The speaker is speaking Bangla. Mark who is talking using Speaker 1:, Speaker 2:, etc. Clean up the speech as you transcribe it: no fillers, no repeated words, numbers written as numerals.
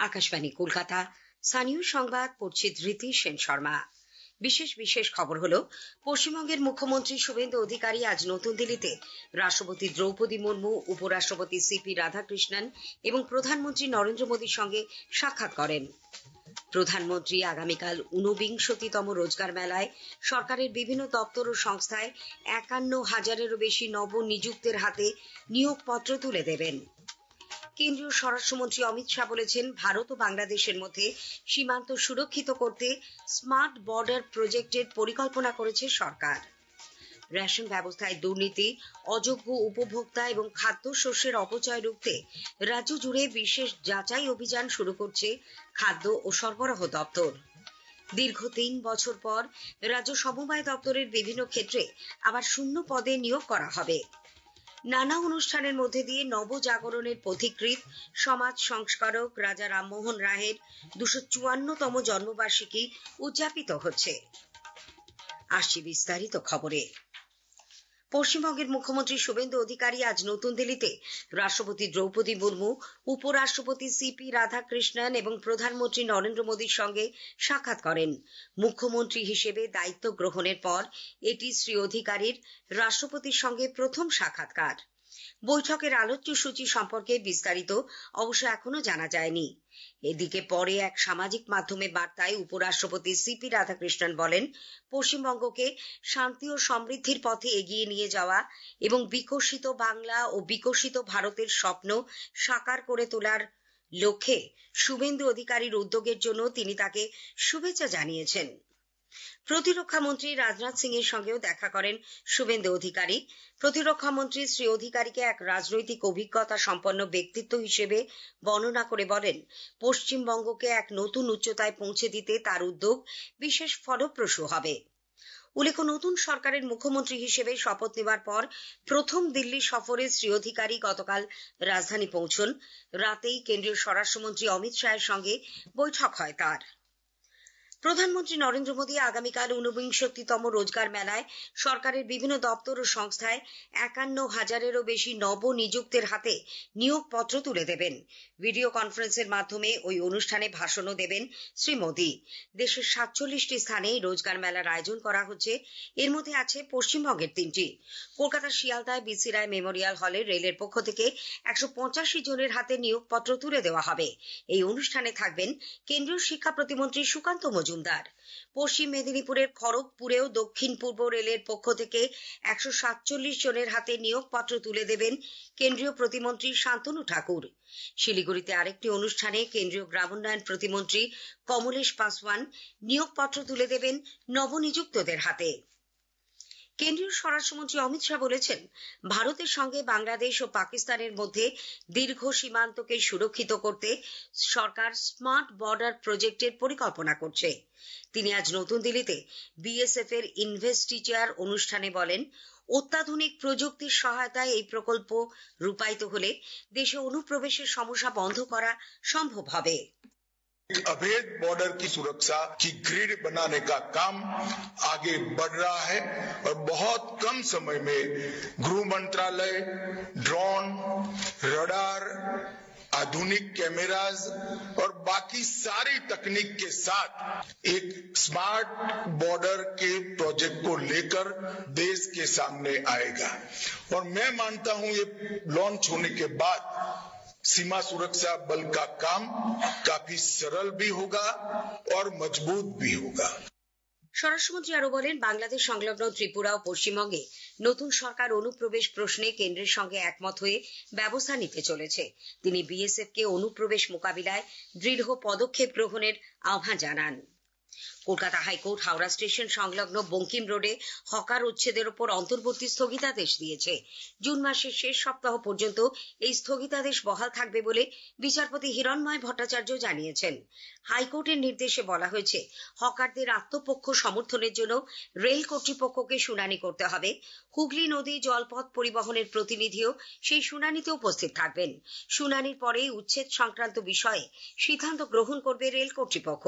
Speaker 1: আকাশবাণী কলকাতা, স্থানীয় সংবাদ পড়ছি ধৃতি সেন শর্মা। বিশেষ খবর হলো, পশ্চিমবঙ্গের মুখ্যমন্ত্রী শুভেন্দু অধিকারী আজ নতুন দিল্লিতে রাষ্ট্রপতি দ্রৌপদী মুর্মু, উপরাষ্ট্রপতি সিপি রাধাকৃষ্ণন এবং প্রধানমন্ত্রী নরেন্দ্র মোদীর সঙ্গে সাক্ষাৎ করেন। প্রধানমন্ত্রী আগামীকাল 49তম রোজগার মেলায় সরকারের বিভিন্ন দপ্তর ও সংস্থায় 51,000-এরও বেশি নবনিযুক্তের হাতে নিয়োগপত্র তুলে দেবেন। কেন্দ্রীয় স্বরাষ্ট্রমন্ত্রী অমিত শাহ বলেছেন, ভারত ও বাংলাদেশের মধ্যে সীমান্ত সুরক্ষিত করতে স্মার্ট বর্ডার প্রজেক্টের পরিকল্পনা করেছে সরকার। রেশন ব্যবস্থায় দুর্নীতি, অযোগ্য উপভোক্তা এবং খাদ্যশস্যের অপচয় রুখতে রাজ্য জুড়ে বিশেষ যাচাই অভিযান শুরু করছে খাদ্য ও সরবরাহ দপ্তর। দীর্ঘ 3 বছর পর রাজ্য সমবায় দপ্তরের বিভিন্ন ক্ষেত্রে আবার শূন্য পদে নিয়োগ করা হবে। নানা অনুষ্ঠানের মধ্যে দিয়ে নবজাগরণের পথিকৃৎ সমাজ সংস্কারক রাজা রামমোহন রায়ের 254তম জন্মবার্ষিকী উদযাপিত হচ্ছে। আসছি বিস্তারিত খবরে। পশ্চিমবঙ্গের মুখ্যমন্ত্রী শুভেন্দু অধিকারী আজ নতুন দিল্লিতে রাষ্ট্রপতি দ্রৌপদী মুর্মু, উপরাষ্ট্রপতি সিপি রাধাকৃষ্ণন এবং প্রধানমন্ত্রী নরেন্দ্র মোদীর সঙ্গে সাক্ষাৎ করেন। মুখ্যমন্ত্রী হিসেবে দায়িত্ব গ্রহণের পর এটি শ্রী অধিকারীর রাষ্ট্রপতির সঙ্গে প্রথম সাক্ষাৎকার। বৈঠকের আলোচ্য সূচি সম্পর্কে বিস্তারিত অবশ্য এখনো জানা যায়নি। এদিকে পরে এক সামাজিক মাধ্যমে বার্তায় উপরাষ্ট্রপতি সিপি রাধাকৃষ্ণন বলেন, পশ্চিমবঙ্গকে শান্তি ও সমৃদ্ধির পথে এগিয়ে নিয়ে যাওয়া এবং বিকশিত বাংলা ও বিকশিত ভারতের স্বপ্ন সাকার করে তোলার লক্ষ্যে শুভেন্দু অধিকারীর উদ্যোগের জন্য তিনি তাকে শুভেচ্ছা জানিয়েছেন। প্রতিরক্ষা মন্ত্রী রাজনাথ সিং এর সঙ্গেও দেখা করেন শুভেন্দু অধিকারী। প্রতিরক্ষা মন্ত্রী শ্রী অধিকারীকে এক রাজনৈতিক অভিজ্ঞতা সম্পন্ন ব্যক্তিত্ব হিসেবে বর্ণনা করে বলেন, পশ্চিমবঙ্গকে এক নতুন উচ্চতায় পৌঁছে দিতে তার উদ্যোগ বিশেষ ফলপ্রসূ হবে। উল্লেখ্য, নতুন সরকারের মুখ্যমন্ত্রী হিসেবে শপথ নেওয়ার পর প্রথম দিল্লি সফরে শ্রী অধিকারী গতকাল রাজধানী পৌঁছন। রাতেই কেন্দ্রীয় স্বরাষ্ট্রমন্ত্রী অমিত শাহের সঙ্গে বৈঠক হয় তার। প্রধানমন্ত্রী নরেন্দ্র মোদী আগামীকাল 49তম রোজগার মেলায় সরকারের বিভিন্ন দপ্তর ও সংস্থায় 51,000-এরও বেশি নবনিযুক্তের হাতে নিয়োগপত্র তুলে দেবেন। ভিডিও কনফারেন্সের মাধ্যমে ওই অনুষ্ঠানে ভাষণও দেবেন শ্রী মোদী। দেশের 47টি স্থানে রোজগার মেলার আয়োজন করা হচ্ছে। এর মধ্যে আছে পশ্চিমবঙ্গের 3টি। কলকাতার শিয়ালদায় বিসি রায় মেমোরিয়াল হলে রেলের পক্ষ থেকে 185 জনের হাতে নিয়োগপত্র তুলে দেওয়া হবে। এই অনুষ্ঠানে থাকবেন কেন্দ্রীয় শিক্ষা প্রতিমন্ত্রী সুকান্ত মজুমদার। পশ্চিম মেদিনীপুরের খড়গপুরেও দক্ষিণ পূর্ব রেলের পক্ষ থেকে 147 জনের হাতে নিয়োগপত্র তুলে দেবেন কেন্দ্রীয় প্রতিমন্ত্রী শান্তনু ঠাকুর। শিলিগুড়িতে আরেকটি অনুষ্ঠানে কেন্দ্রীয় গ্রামোন্নয়ন প্রতিমন্ত্রী কমলেশ পাসওয়ান নিয়োগপত্র তুলে দেবেন নবনিযুক্তদের হাতে। কেন্দ্রীয় স্বরাষ্ট্রমন্ত্রী অমিত শাহ বলেছেন, ভারতের সঙ্গে বাংলাদেশ ও পাকিস্তানের মধ্যে দীর্ঘ সীমান্তকে সুরক্ষিত করতে সরকার স্মার্ট বর্ডার প্রজেক্টের পরিকল্পনা করছে। তিনি আজ নতুন দিল্লিতে বিএসএফ এর ইনভেস্টিচার অনুষ্ঠানে বলেন, অত্যাধুনিক প্রযুক্তির সহায়তায় এই প্রকল্প রূপায়িত হলে দেশে অনুপ্রবেশের সমস্যা বন্ধ করা সম্ভব হবে।
Speaker 2: अवैध बॉर्डर की सुरक्षा की ग्रिड बनाने का काम आगे बढ़ रहा है और बहुत कम समय में गृह मंत्रालय ड्रोन, रडार, आधुनिक कैमराज और बाकी सारी तकनीक के साथ एक स्मार्ट बॉर्डर के प्रोजेक्ट को लेकर देश के सामने आएगा और मैं मानता हूं ये लॉन्च होने के बाद सीमा सुरक्षा बल का काम काफी सरल भी होगा और मजबूत भी होगा।
Speaker 1: স্বরাষ্ট্রমন্ত্রী আরো বলেন, বাংলাদেশ সংলগ্ন ত্রিপুরা ও পশ্চিমবঙ্গে নতুন সরকার অনুপ্রবেশ প্রশ্নে কেন্দ্রের সঙ্গে একমত হয়ে ব্যবস্থা নিতে চলেছে। তিনি বিএসএফ কে অনুপ্রবেশ মোকাবিলায় দৃঢ় পদক্ষেপ গ্রহণের আহ্বান জানান। কলকাতা হাইকোর্ট হাওড়া স্টেশন সংলগ্ন বঙ্কিম রোডে হকার উচ্ছেদের ওপর অন্তর্বর্তী স্থগিতাদেশ দিয়েছে। জুন মাসের শেষ সপ্তাহ পর্যন্ত এই স্থগিতাদেশ বহাল থাকবে বলে বিচারপতি হিরণময় ভট্টাচার্য জানিয়েছেন। হাইকোর্টের নির্দেশে বলা হয়েছে, হকারদের আত্মপক্ষ সমর্থনের জন্য রেল কর্তৃপক্ষকে শুনানি করতে হবে। হুগলি নদী জলপথ পরিবহনের প্রতিনিধিও সেই শুনানিতে উপস্থিত থাকবেন। শুনানির পরে উচ্ছেদ সংক্রান্ত বিষয়ে সিদ্ধান্ত গ্রহণ করবে রেল কর্তৃপক্ষ।